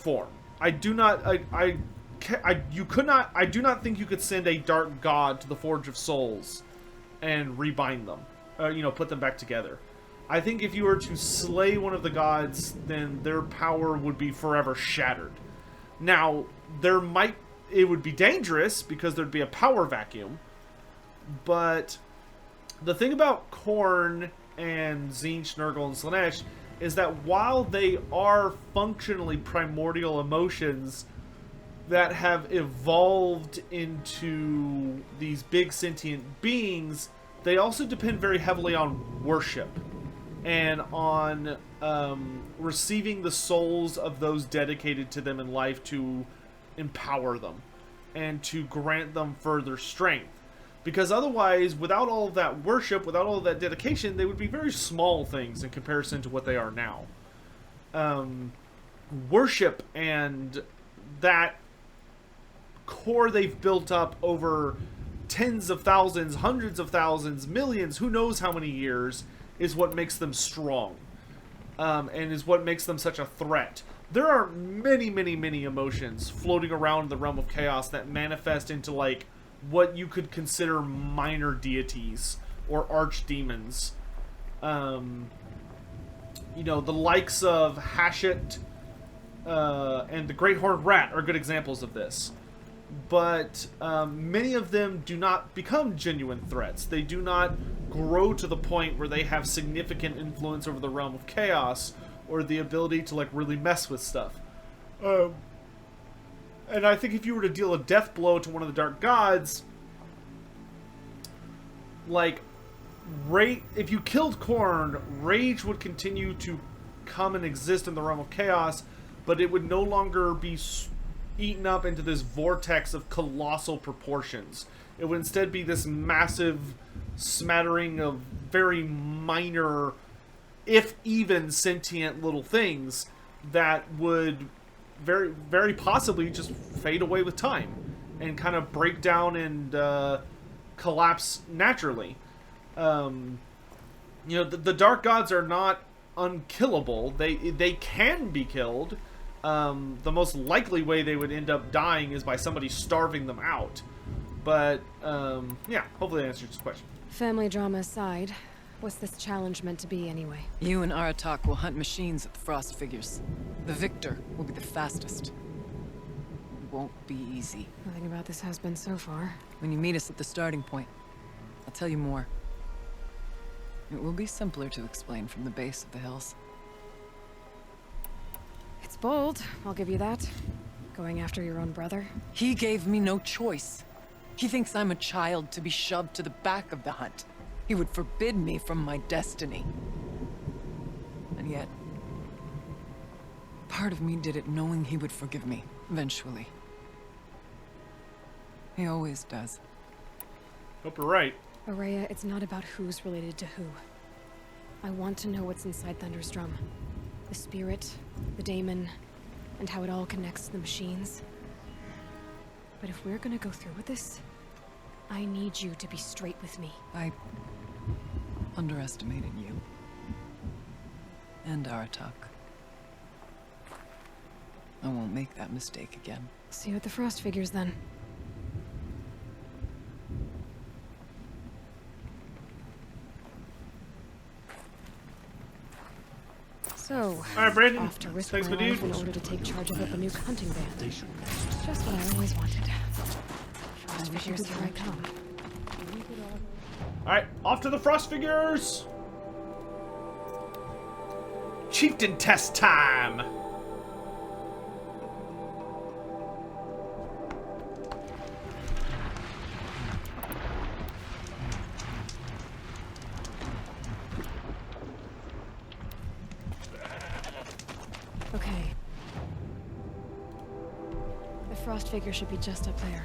form. I do not. You could not. I do not think you could send a dark god to the Forge of Souls and rebind them. Put them back together. I think if you were to slay one of the gods, then their power would be forever shattered. Now, it would be dangerous because there'd be a power vacuum. But the thing about Khorne and Tzeentch, Nurgle, and Slaanesh is that while they are functionally primordial emotions that have evolved into these big sentient beings, they also depend very heavily on worship and on receiving the souls of those dedicated to them in life to empower them and to grant them further strength. Because otherwise, without all of that worship, without all of that dedication, they would be very small things in comparison to what they are now. Worship and that core they've built up over tens of thousands, hundreds of thousands, millions, who knows how many years, is what makes them strong. And is what makes them such a threat. There are many, many, many emotions floating around the realm of chaos that manifest into, like, what you could consider minor deities or archdemons. The likes of Hashut and the Great Horned Rat are good examples of this. But many of them do not become genuine threats. They do not grow to the point where they have significant influence over the realm of chaos or the ability to, like, really mess with stuff. And I think if you were to deal a death blow to one of the dark gods, like, if you killed Khorne, rage would continue to come and exist in the realm of chaos, but it would no longer be eaten up into this vortex of colossal proportions. It would instead be this massive smattering of very minor, if even sentient little things that would very, very possibly just fade away with time and kind of break down and collapse naturally. The dark gods are not unkillable. They can be killed. The most likely way they would end up dying is by somebody starving them out. But, hopefully that answers your question. Family drama aside, what's this challenge meant to be anyway? You and Aratak will hunt machines at the Frost Figures. The victor will be the fastest. It won't be easy. Nothing about this has been so far. When you meet us at the starting point, I'll tell you more. It will be simpler to explain from the base of the hills. It's bold, I'll give you that. Going after your own brother. He gave me no choice. He thinks I'm a child to be shoved to the back of the hunt. He would forbid me from my destiny. And yet, part of me did it knowing he would forgive me, eventually. He always does. Hope you're right. Araya, it's not about who's related to who. I want to know what's inside Thunder's drum. The spirit, the daemon, and how it all connects to the machines. But if we're gonna go through with this, I need you to be straight with me. I underestimated you. And Aratak. I won't make that mistake again. See you at the Frost Figures then. So, alright, Brandon. off to risk Thanks, my my dude. life in order to take charge of a new hunting band. Just what I always wanted. Frost Figures, here I come. Alright, off to the Frost Figures! Chieftain test time! Okay. The Frost Figure should be just up there.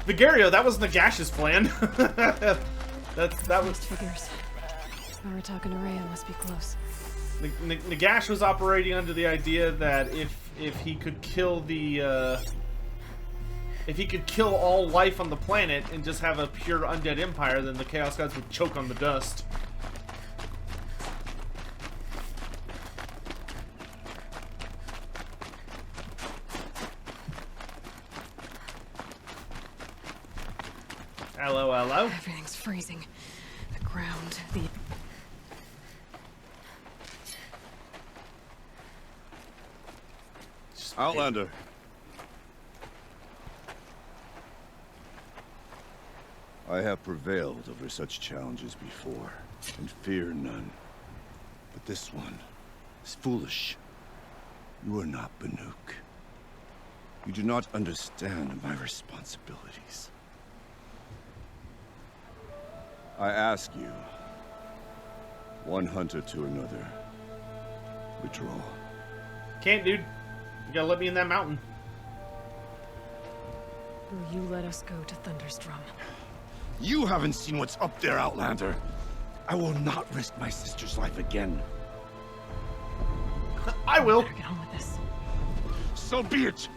Vigario, that was Nagash's plan. that was... Figures. Aratak and Araya must be close. Nagash was operating under the idea that if if he could kill the, if he could kill all life on the planet and just have a pure undead empire, then the Chaos Gods would choke on the dust. Hello, hello. Everything's freezing. The ground, the... Outlander. I have prevailed over such challenges before, and fear none. But this one is foolish. You are not Banuk. You do not understand my responsibilities. I ask you, one hunter to another, withdraw. Can't, dude. You gotta let me in that mountain. Will you let us go to Thunderstrom? You haven't seen what's up there, Outlander. I will not risk my sister's life again. I will. Better get on with this. So be it.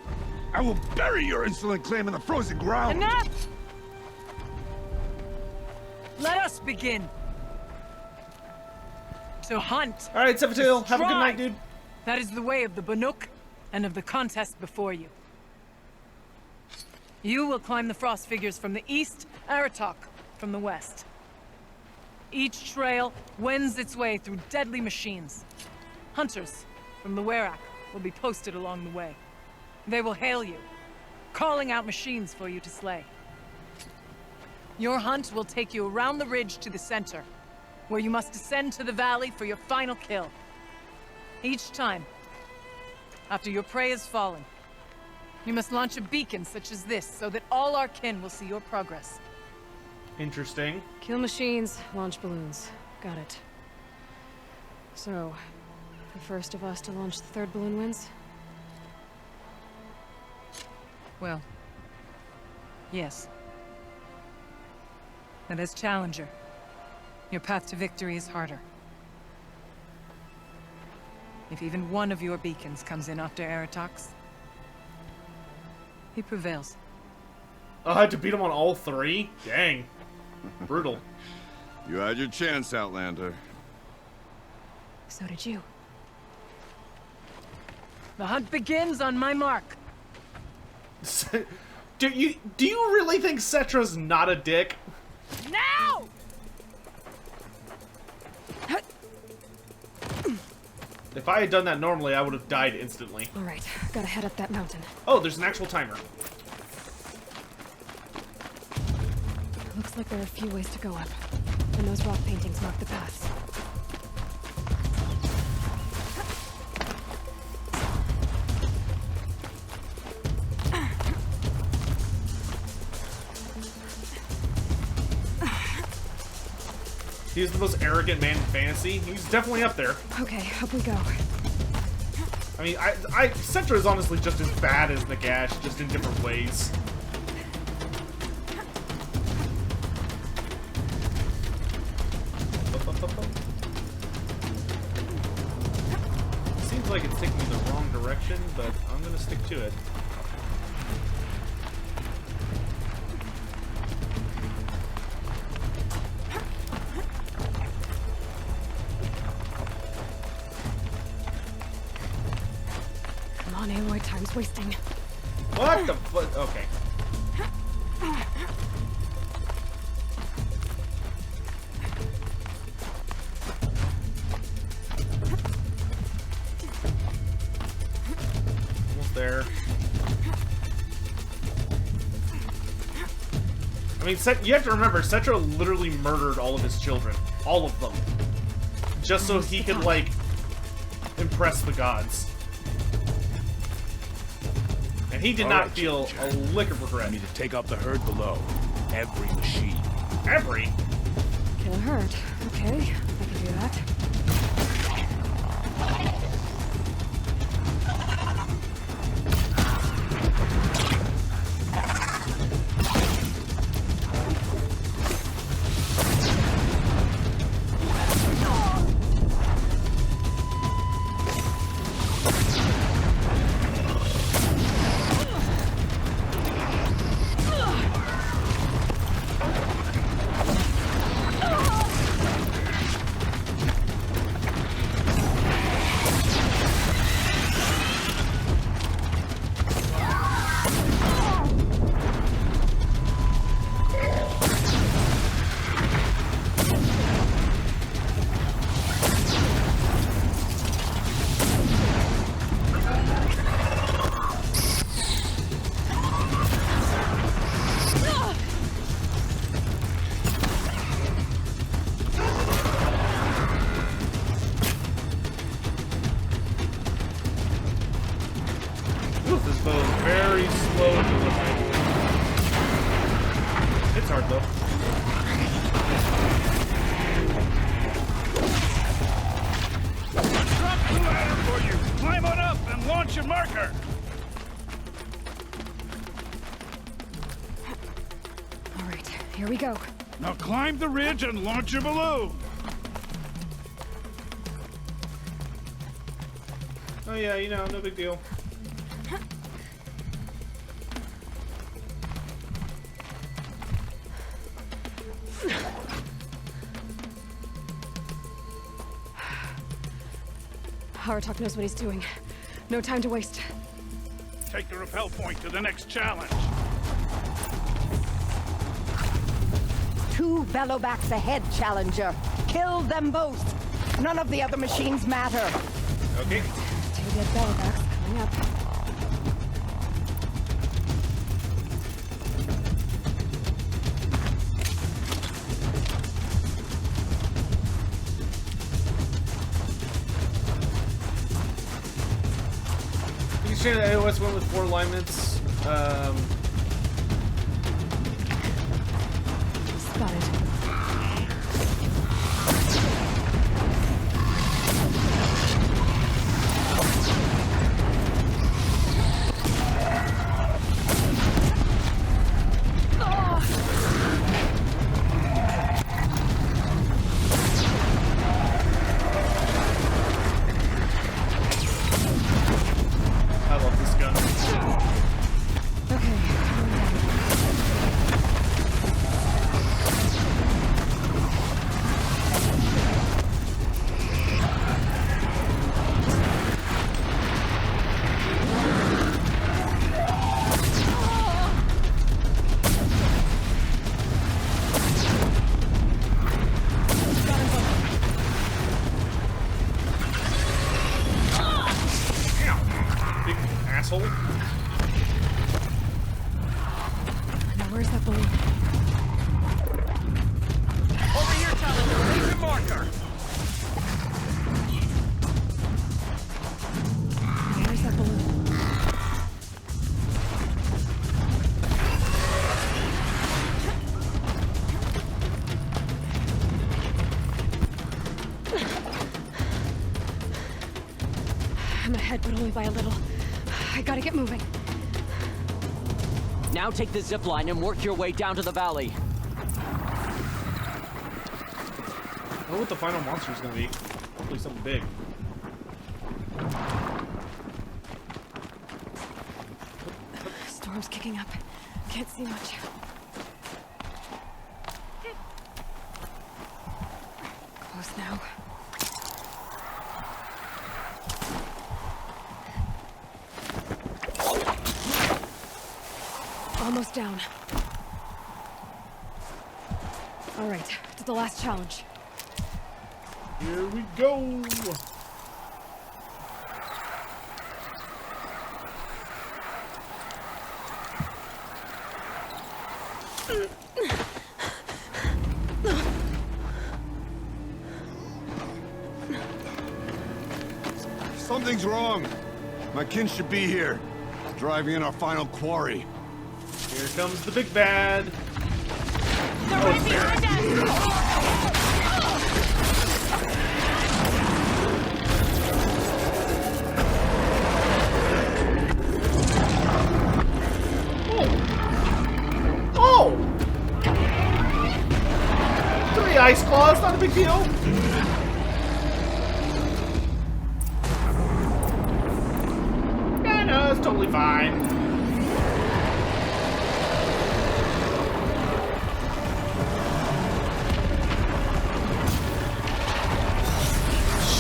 I will bury your insolent claim in the frozen ground. Enough! Let us begin. To hunt. All right, Sephitil, have a good night, dude. That is the way of the Banuk and of the contest before you. You will climb the frost figures from the east, Aratok from the west. Each trail wends its way through deadly machines. Hunters from the Werak will be posted along the way. They will hail you, calling out machines for you to slay. Your hunt will take you around the ridge to the center, where you must descend to the valley for your final kill. Each time, after your prey has fallen, you must launch a beacon such as this, so that all our kin will see your progress. Interesting. Kill machines, launch balloons. Got it. So, the first of us to launch the third balloon wins? Well, yes. And as challenger, your path to victory is harder. If even one of your beacons comes in after Aratox, he prevails. Oh, I had to beat him on all three? Dang. Brutal. You had your chance, Outlander. So did you. The hunt begins on my mark. do you really think Cetra's not a dick? Now! If I had done that normally, I would have died instantly. All right, gotta head up that mountain. Oh, there's an actual timer. Looks like there are a few ways to go up, and those rock paintings mark the paths. He's the most arrogant man in fantasy. He's definitely up there. Okay, up we go. I mean, Cetra is honestly just as bad as Nagash, just in different ways. Seems like it's taking me the wrong direction, but I'm gonna stick to it. Come on, Aloy, time's wasting. What the fuck? Okay. Almost there. I mean, you have to remember, Cetra literally murdered all of his children. All of them. Just so he could, like, impress the gods. And he did All not right, feel a lick of I regret. need to take out the herd below. Every machine. Every? Kill a herd. Okay, I can do that. though. Drop the ladder for you. Climb on up and launch your marker. All right, here we go. Now climb the ridge and launch your balloon. Oh yeah, you know, no big deal. Aratok knows what he's doing. No time to waste. Take the rappel point to the next challenge. 2 Velobacks ahead, Challenger. Kill them both. None of the other machines matter. Okay. 2 dead Velobacks coming up. You can change the AOS one with 4 alignments. Spotted. I love this gun. Okay. Big asshole. Now where's that balloon? Over here, Challenger. Leave your marker. Now where's that balloon? I'm ahead, but only by a little. I gotta get moving. Now take the zip line and work your way down to the valley. I wonder what the final monster is gonna be. Hopefully something big. Storm's kicking up. Can't see much. Close now. Almost down. All right, to the last challenge. Here we go. Something's wrong. My kin should be here. Driving in our final quarry. Here comes the big bad. They're right behind us! Oh! 3 ice claws, not a big deal. Yeah, no, it's totally fine.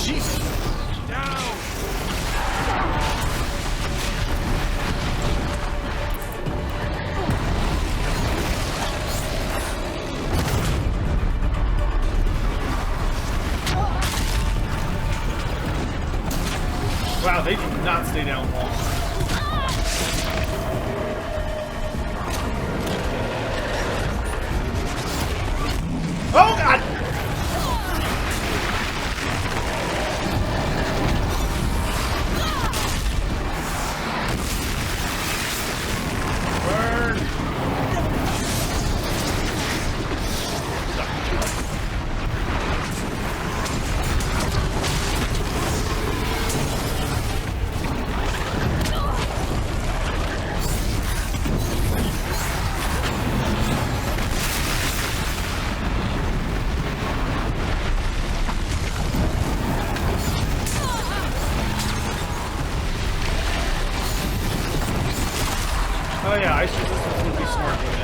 Jeez. Down. Wow, they do not stay down long. Oh god! Burn! Oh yeah, ice resistance would be smart with it.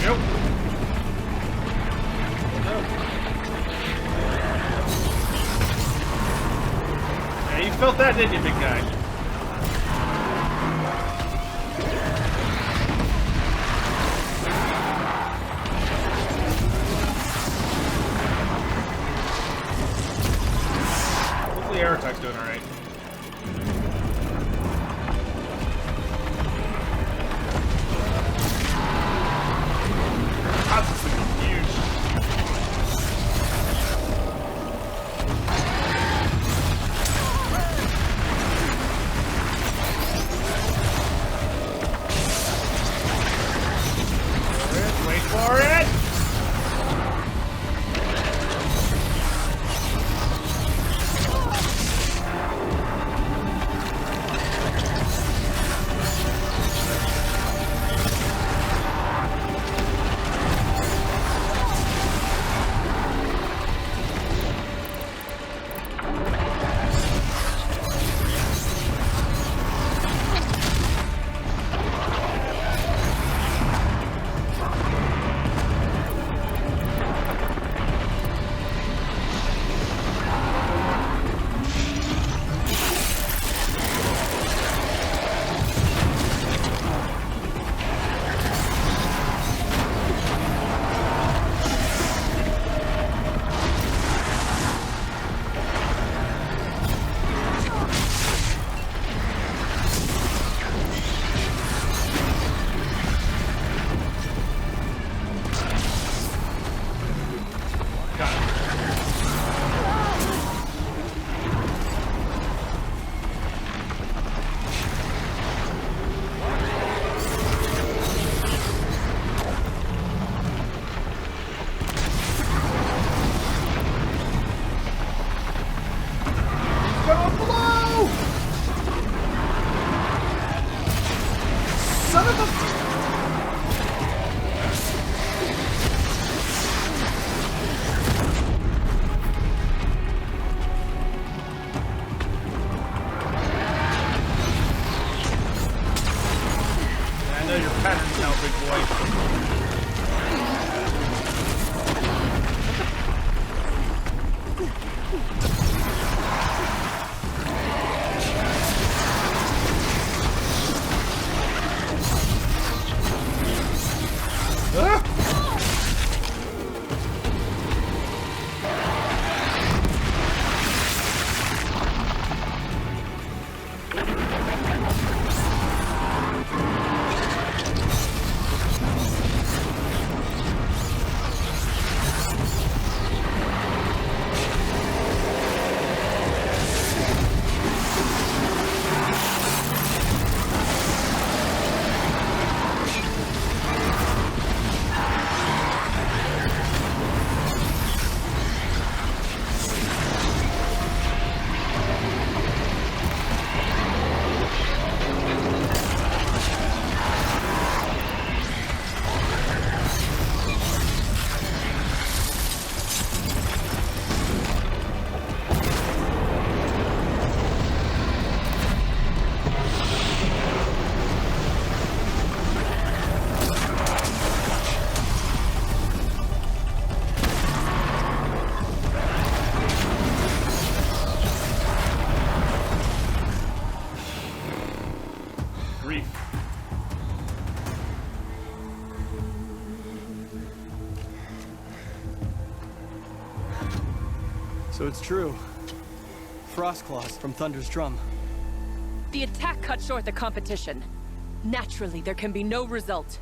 Nope. Yeah, you felt that, didn't you, big guy? Hopefully Aerotech's doing alright. God, this thing is huge. Wait for it! Going below! Son of a... I know your pattern's now, big boy. Ah! Grief. So it's true. frost claws from Thunder's drum. The attack cut short the competition. Naturally, there can be no result.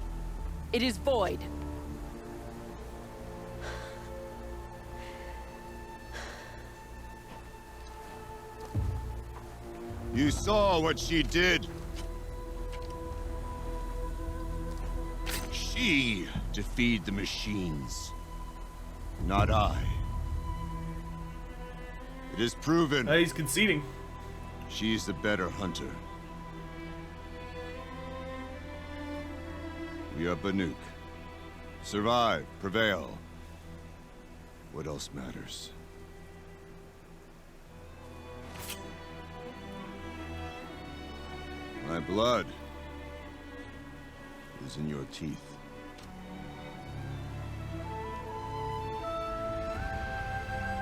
It is void. You saw what she did. She defeated the machines, not I. It is proven. He's conceding. She's the better hunter. We are Banuk. Survive, prevail. What else matters? My blood is in your teeth.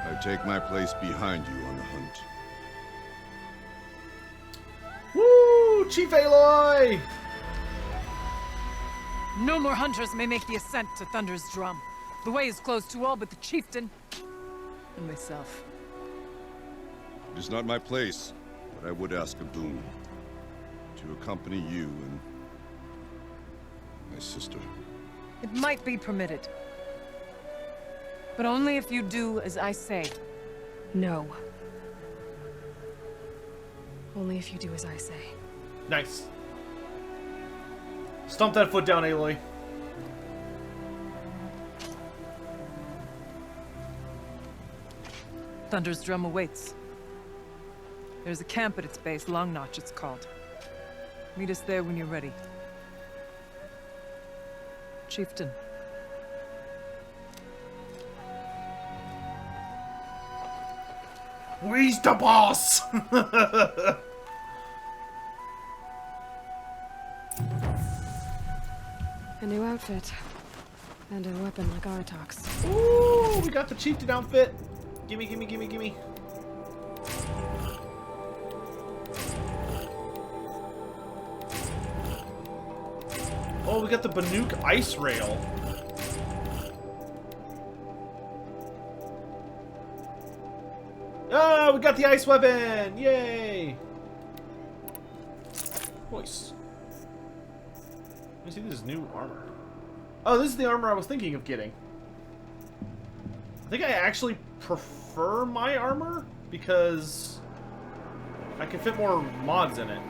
I take my place behind you on the hunt. Woo! Chief Aloy! No more hunters may make the ascent to Thunder's drum. The way is closed to all but the chieftain and myself. It is not my place, but I would ask a boon. To accompany you and my sister. It might be permitted. But only if you do as I say. No. Only if you do as I say. Nice. Stomp that foot down, Aloy. Thunder's drum awaits. There's a camp at its base, Long Notch it's called. Meet us there when you're ready. Chieftain. We's the boss! A new outfit. And a weapon like Artok's. Ooh, we got the chieftain outfit. Gimme, gimme, gimme, gimme. Oh, we got the Banuk ice rail. Oh, we got the ice weapon! Yay! Voice. Let me see this new armor. Oh, this is the armor I was thinking of getting. I think I actually prefer my armor because I can fit more mods in it.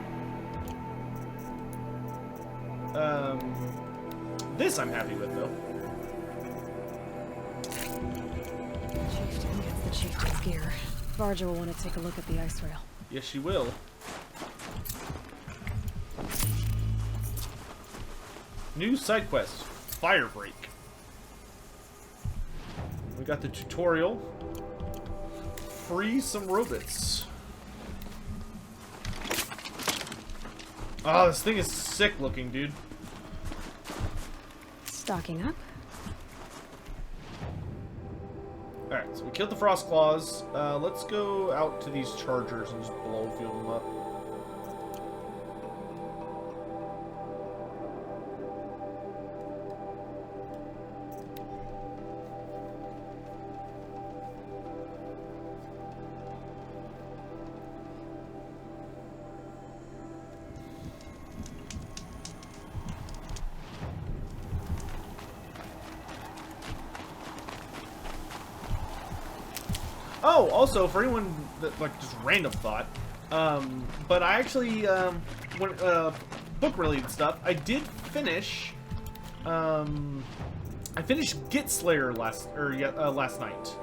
This I'm happy with, though. Chieftain gets the chieftain's gear. Varja will want to take a look at the ice rail. Yes, she will. New side quest, Firebreak. We got the tutorial. Free some robots. Oh, this thing is sick looking, dude. Stocking up. Alright, so we killed the frost claws. Let's go out to these chargers and just blow a few of them up. Oh, also, for anyone that, like, just random thought, but I actually, when, book-related stuff, I did finish, I finished Git Slayer last night.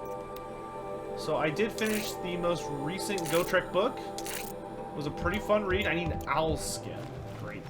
So I did finish the most recent Gotrek book. It was a pretty fun read. I need an owl skin. Great.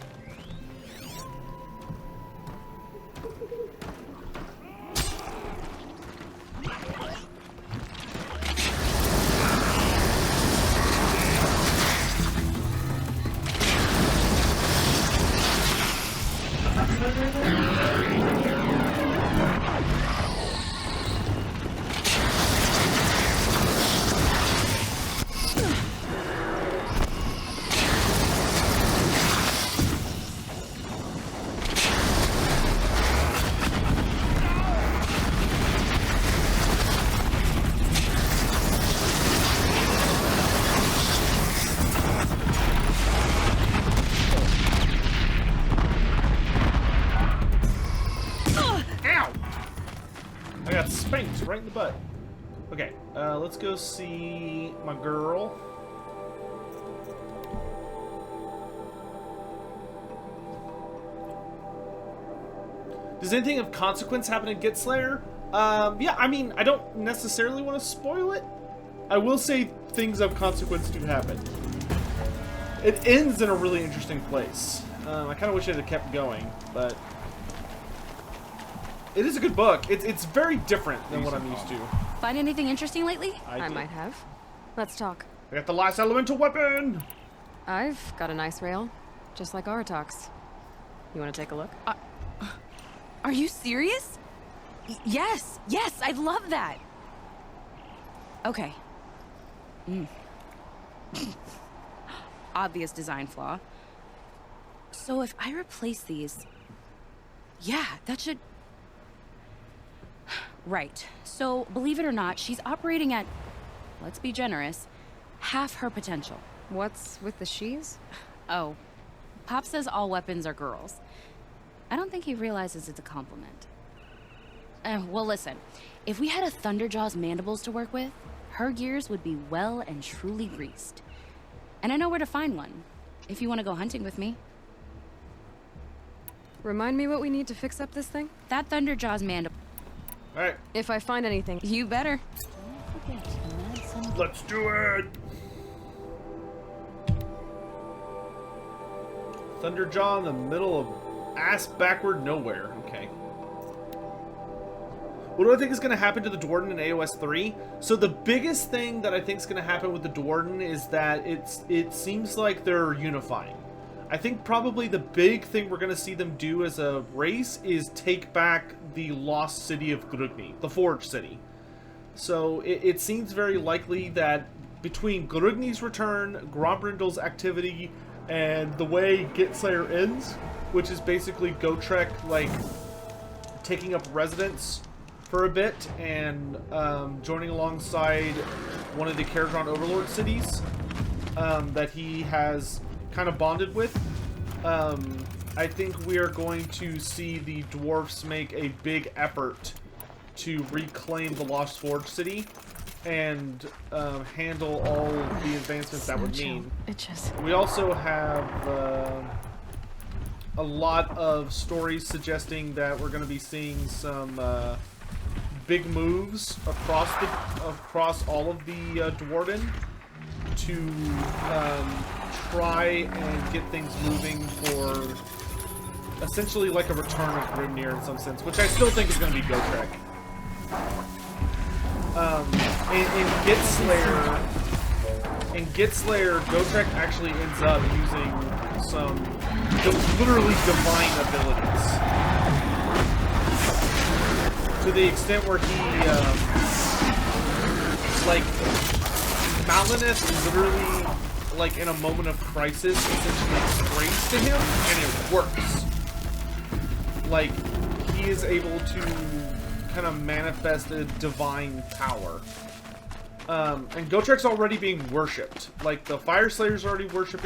right in the butt. Okay, let's go see my girl. Does anything of consequence happen in Get Slayer? Yeah, I mean, I don't necessarily want to spoil it. I will say things of consequence do happen. It ends in a really interesting place. I kind of wish it had kept going, but it is a good book. It's very different than what I'm used to. Find anything interesting lately? I might have. Let's talk. I got the last elemental weapon! I've got an ice rail, just like Aratok's. You want to take a look? Are you serious? Yes, I'd love that. Okay. Obvious design flaw. So if I replace these... Yeah, that should... Right. So, believe it or not, she's operating at, let's be generous, half her potential. What's with the she's? Oh, Pop says all weapons are girls. I don't think he realizes it's a compliment. Well, listen. If we had a Thunderjaw's mandibles to work with, her gears would be well and truly greased. And I know where to find one, if you want to go hunting with me. Remind me what we need to fix up this thing? That Thunderjaw's mandible. Alright. If I find anything, you better. Let's do it! Thunderjaw in the middle of ass backward nowhere. Okay. What do I think is going to happen to the Dwarden in AOS 3? So the biggest thing that I think is going to happen with the Dwarden is that it seems like they're unifying. I think probably the big thing we're going to see them do as a race is take back the lost city of Grugni, the Forge City. So it seems very likely that between Grugni's return, Grombrindal's activity, and the way Get Slayer ends, which is basically Gotrek, like, taking up residence for a bit and joining alongside one of the Caradron Overlord cities that he has kind of bonded with. I think we are going to see the dwarfs make a big effort to reclaim the Lost Forge City and handle all the advancements that would mean. We also have a lot of stories suggesting that we're going to be seeing some big moves across all of the Dwarden to try and get things moving for essentially like a return of Grimnir in some sense, which I still think is going to be Gotrek. In Get Slayer, Gotrek actually ends up using some literally divine abilities. To the extent where he, like, Malineth literally, like, in a moment of crisis, essentially prays to him, and it works. Like, he is able to kind of manifest a divine power. And Gotrek's already being worshipped. Like, the Fire Slayer's already worshipping